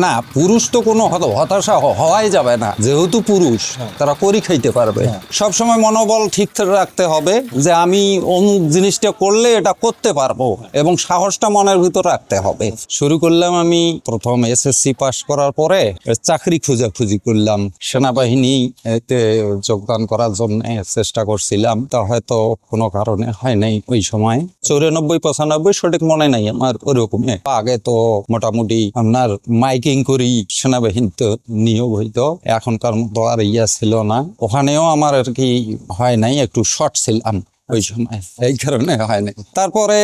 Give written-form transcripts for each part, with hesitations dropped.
না, পুরুষ তো কোনো হতাশা হওয়াই যাবে না, যেহেতু পুরুষ তারা করি খাইতে পারবে। সবসময় মনোবল ঠিক রাখতে হবে যে আমি অমুক জিনিসটা করলে এটা করতে পারবো, এবং সাহসটা মনের ভিতর রাখতে হবে। শুরু করলাম আমি প্রথম এসএসসি পাস করার পরে চাকরি খোঁজাখুঁজি করলাম, সেনাবাহিনীতে যোগদান করার জন্য চেষ্টা করছিলাম। তা হয়তো কোনো কারণে হয় নাই ওই সময়, 94-95 সঠিক মনে নাই আমার ওরকম। আগে তো মোটামুটি আপনার মাইকিং করি সেনাবাহিনীতে নিয়োগ হইতো, এখনকার মতো আর ছিল না। ওখানেও আমার আর কি হয় নাই, একটু শর্ট ছিলাম ওই সময়, এই কারণে হয় নাই। তারপরে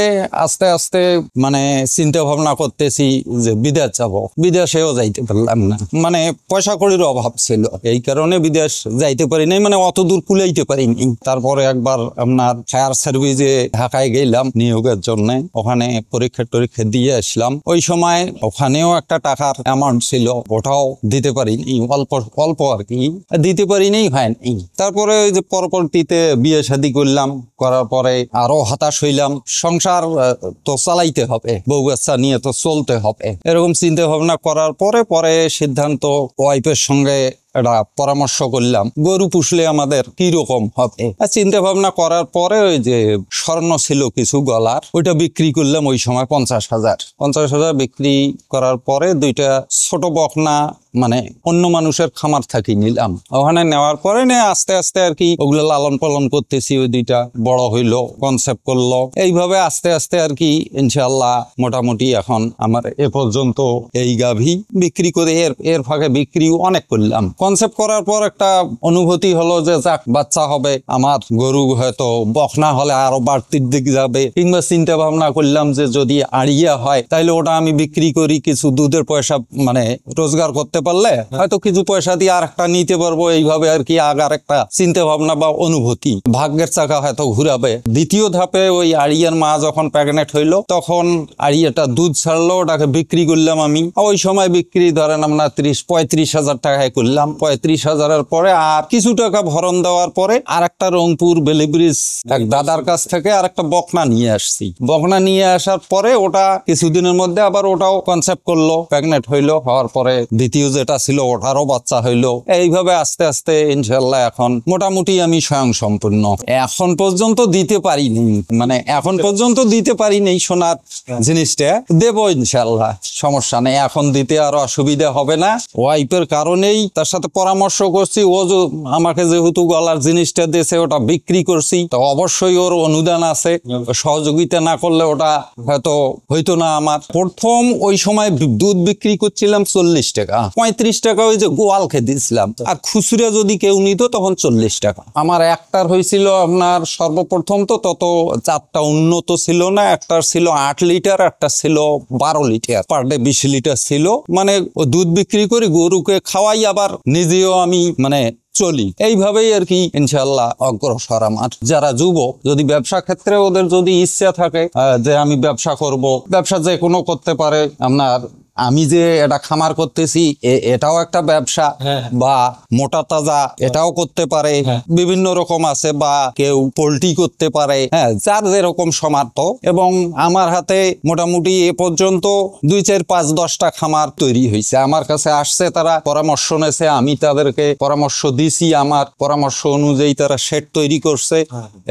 আস্তে আস্তে মানে চিন্তা ভাবনা করতেছি যে বিদেশ যাব, বিদেশেও যাইতে পারলাম না, মানে পয়সা কড়ির অভাব ছিল, এই কারণে বিদেশ যাইতে পারি নাই, মানে অত দূর কুলাইতে পারিনি। তারপরে একবার আপনার ফায়ার সার্ভিসে ঢাকায় গেলাম নিয়োগের জন্য, ওখানে পরীক্ষা দিয়ে আসলাম। ওই সময় ওখানেও একটা টাকার অ্যামাউন্ট ছিল, ওটাও দিতে পারিনি, অল্প আর কি দিতে পারিনি, হয়নি। তারপরে ওই যে পরবর্তীতে বিয়ে শাদী করলাম, করার পরে আরো হতাশ হইলাম। সংসার তো চালাইতে হবে, বউ বাচ্চা নিয়ে তো চলতে হবে, এরকম চিন্তা ভাবনা করার পরে সিদ্ধান্ত ওয়াইফের সঙ্গে একটা পরামর্শ করলাম, গরু পুষলে আমাদের কি রকম হবে। চিন্তা ভাবনা করার পরে ওই যে স্বর্ণ ছিল কিছু গলার, ওইটা বিক্রি করলাম ওই সময় 50,000 বিক্রি করার পরে দুইটা ছোট বকনা মানে অন্য মানুষের খামার থাকি নিলাম। ওখানে নেওয়ার পরে আস্তে আস্তে আর কি ওগুলো লালন পালন করতেছি, ওই দুইটা বড় হইলো, কনসেপ্ট করলো, এইভাবে আস্তে আস্তে আর কি ইনশাল্লাহ মোটামুটি এখন আমার এ পর্যন্ত এই গাভী বিক্রি করে এর ফাঁকে বিক্রিও অনেক করলাম। কনসেপ্ট করার পর একটা অনুভূতি হলো যে যাক, বাচ্চা হবে আমার, গরু হয়তো বকনা হলে আরো বাড়তির দিক যাবে, কিংবা চিন্তা ভাবনা করলাম যে যদি আড়িয়া হয় তাহলে ওটা আমি বিক্রি করি, কিছু দুধের পয়সা মানে রোজগার করতে পারলে হয়তো কিছু পয়সা দিয়ে আর একটা নিতে পারবো। এইভাবে আর কি আগার একটা চিন্তা ভাবনা বা অনুভূতি, ভাগ্যের চাকা হয়তো ঘুরাবে। দ্বিতীয় ধাপে ওই আড়িয়ার মা যখন প্রেগনেন্ট হইলো, তখন আড়িয়াটা দুধ ছাড়লো, ওটাকে বিক্রি করলাম আমি। ওই সময় বিক্রি ধরেন আমরা 30-35 হাজার টাকায় করলাম। 35,000-এর পরে আর কিছু টাকা ভরণ দেওয়ার পরে আর একটা রংপুর বেলিব্রিজ এক দাদার কাছ থেকে আর একটা বকনা নিয়ে আসছি। বকনা নিয়ে আসার পরে ওটা কিছুদিনের মধ্যে আবার ওটাও কনসেপ্ট করলো, প্রেগনেন্ট হইলো, হওয়ার পরে দ্বিতীয় যেটা ছিল ওটারও বাচ্চা হইলো। এইভাবে আস্তে আস্তে ইনশাল্লাহ এখন মোটামুটি আমি স্বয়ং সম্পূর্ণ। এখন পর্যন্ত দিতে পারিনি, মানে এখন পর্যন্ত দিতে পারিনি সোনার জিনিসটা, দেবো ইনশাল্লাহ, সমস্যা নেই। এখন দিতে আর অসুবিধা হবে না, ওয়াইফের কারণেই তার সাথে পরামর্শ করছি। ও আমাকে যেহেতু গলার জিনিসটা দিয়েছে, ওটা বিক্রি করছি, তো অবশ্যই ওর অনুদান আছে, সহযোগিতা না করলে ওটা হয়তো হইতো না। আমার প্রথম ওই সময় দুধ বিক্রি করছিলাম 40 টাকা, 35 টাকা ওই যে গোয়াল খেয়ে দিয়েছিলাম, আর খুচরা যদি কেউ নিত তখন 40 টাকা। আমার একটার হয়েছিল আপনার সর্বপ্রথম তো তত চারটা উন্নত ছিল না, একটার ছিল 8 লিটার, একটা ছিল 12 লিটার, পার ডে 20 লিটার ছিল। মানে দুধ বিক্রি করি, গরুকে খাওয়াই, আবার নিজেও আমি মানে চলি, এইভাবেই আর কি ইনশাল্লাহ অগ্রসর। আমার যারা যুবক, যদি ব্যবসা ক্ষেত্রে ওদের যদি ইচ্ছা থাকে যে আমি ব্যবসা করব, ব্যবসা যে কোনো করতে পারে। আপনার আমি যে এটা খামার করতেছি এটাও একটা ব্যবসা, বা মোটা তাজা এটাও করতে পারে, বিভিন্ন রকম আছে, বা কেউ পোল্ট্রি করতে পারে, যার যেরকম সামর্থ্য। এবং আমার হাতে মোটামুটি এ পর্যন্ত 2-4-5-10টা খামার তৈরি হয়েছে, আমার কাছে আসছে, তারা পরামর্শ নেছে, আমি তাদেরকে পরামর্শ দিছি, আমার পরামর্শ অনুযায়ী তারা শেড তৈরি করছে,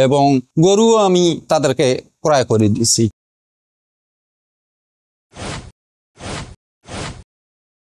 এবং গরুও আমি তাদেরকে ক্রয় করে দিছি।